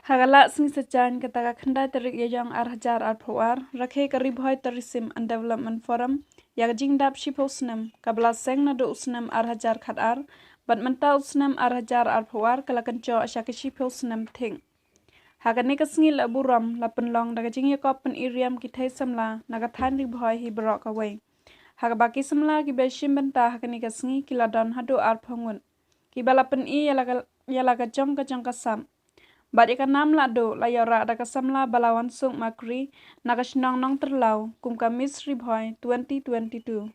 Hagala sing sejan kataga khandai tarik yajang arhajar arphawar rakhe ka Ribhoi Tourism and Development Forum yak jing dap shipo usnem kabla seng na do usnem arhajar khat ar bat menta usnem arhajar arphawar kala kancho ashaka shipo usnem thing hagane ka sngi la buram la pynlong daga jing iakob pen iriam ki thei samla naga than Ribhoi hi brok away haga baki samla ki beshim benta hagane ka sngi ki la don hadu arphangun ki bala pen I yala ka jong ka sam Bat ikan nam la do la yora da kasamla Balawansuk Makri nakasnong nong terlau kum kamis Ribhoi 2022.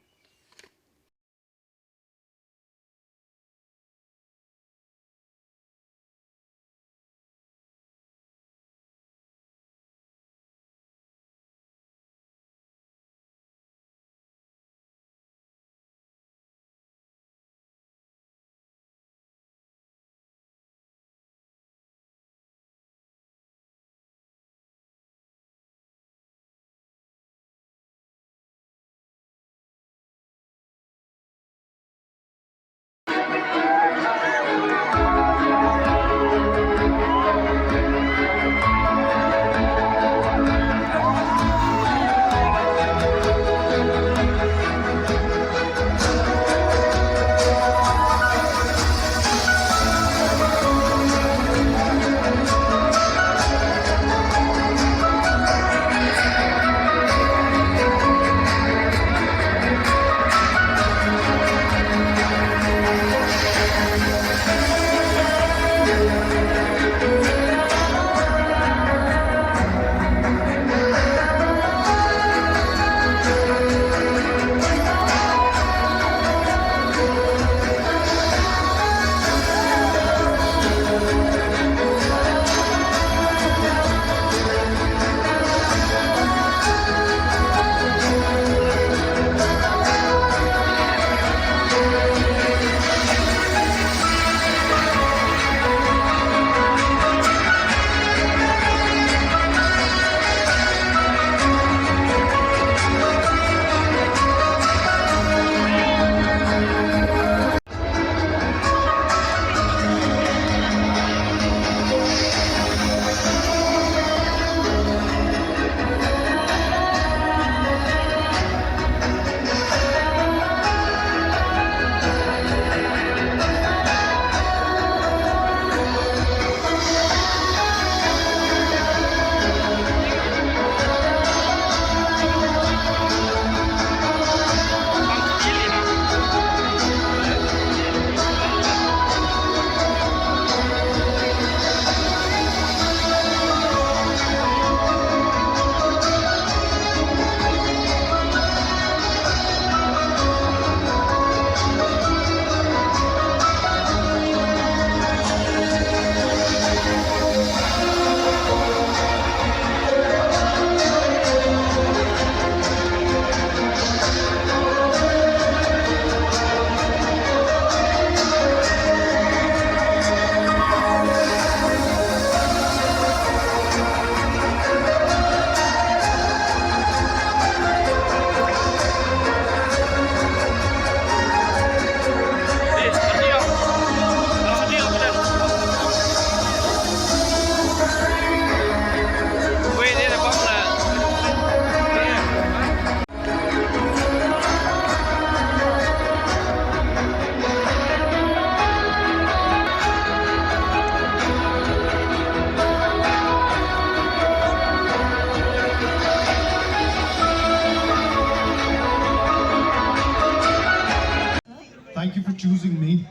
Thank you for choosing me.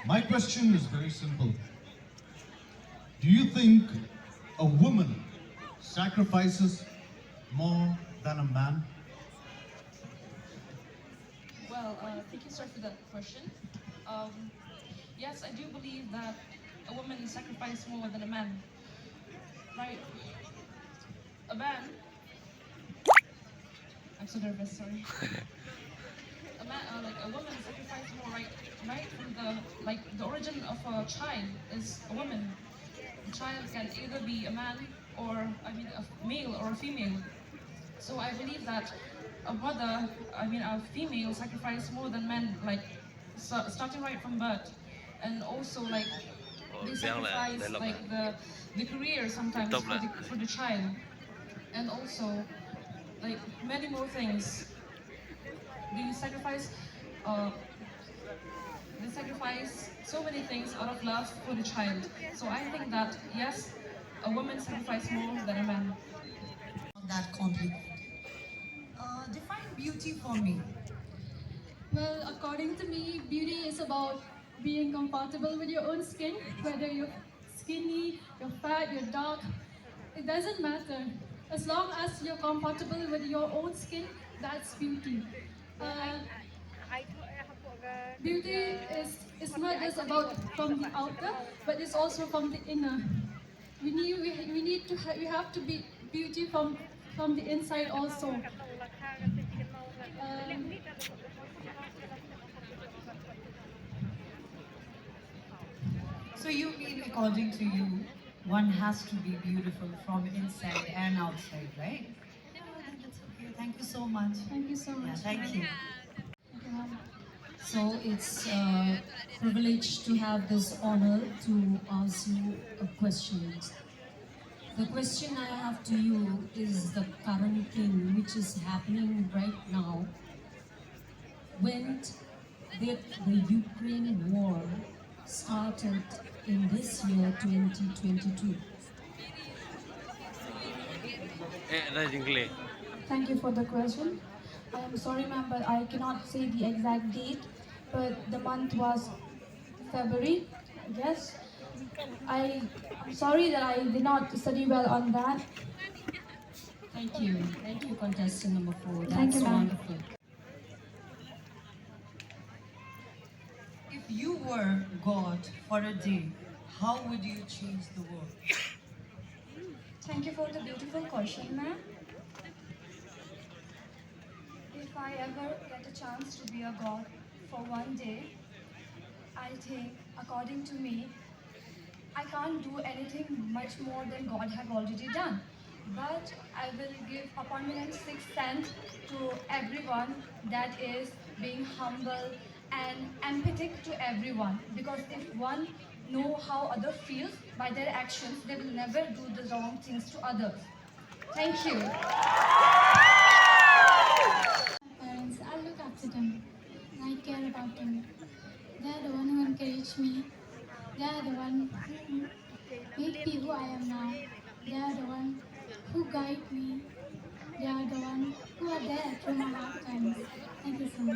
My question is very simple. Do you think a woman sacrifices more than a man? Well, thank you, sir, for that question. Yes, I do believe that a woman sacrifices more than a man. Right? A man. I'm so nervous. Sorry. A man, like a woman, sacrifices more. Right from the origin of a child is a woman. A child can either be a man or a male or a female. So I believe that a female sacrifice more than men, starting right from birth, and also they sacrifice like the career sometimes for the child, and also like many more things. They sacrifice uh, they sacrifice so many things out of love for the child. So I think that yes, a woman sacrifices more than a man. Not that complicated. Define beauty for me. Well, according to me, beauty is about being comfortable with your own skin, whether you're skinny, you're fat, you're dark, it doesn't matter. As long as you're comfortable with your own skin, that's beauty. Uh, Beauty is not just about from the outer, but it's also from the inner. We have to be beauty from the inside also. Um, So you mean, according to you, one has to be beautiful from inside and outside, right? No, that's okay. Thank you so much. Thank you so Yeah, much. thank you. Okay, ma'am. So it's a privilege to have this honor to ask you a question. The question I have to you is the current thing which is happening right now. When the Ukraine war started in this year 2022. Thank you for the question. I am sorry, ma'am, but I cannot say the exact date, but the month was February, I guess. I'm sorry that I did not study well on that. Thank you. Thank you, contestant number 4. Thank you, That's ma'am. wonderful. If you were God for a day, how would you change the world? Thank you for the beautiful question, ma'am. If I ever get a chance to be a god for one day, I think, according to me, I can't do anything much more than God have already done. But I will give appointment and sixth sense to everyone, that is being humble and empathic to everyone. Because if one know how other feels by their actions, they will never do the wrong things to others. Thank you. Parents, I look after them. I care about them. They're the one who encourage me. They're the one who make me who I am now. They're the one who guide me. They are the one who are there through my hard times. Thank you so much.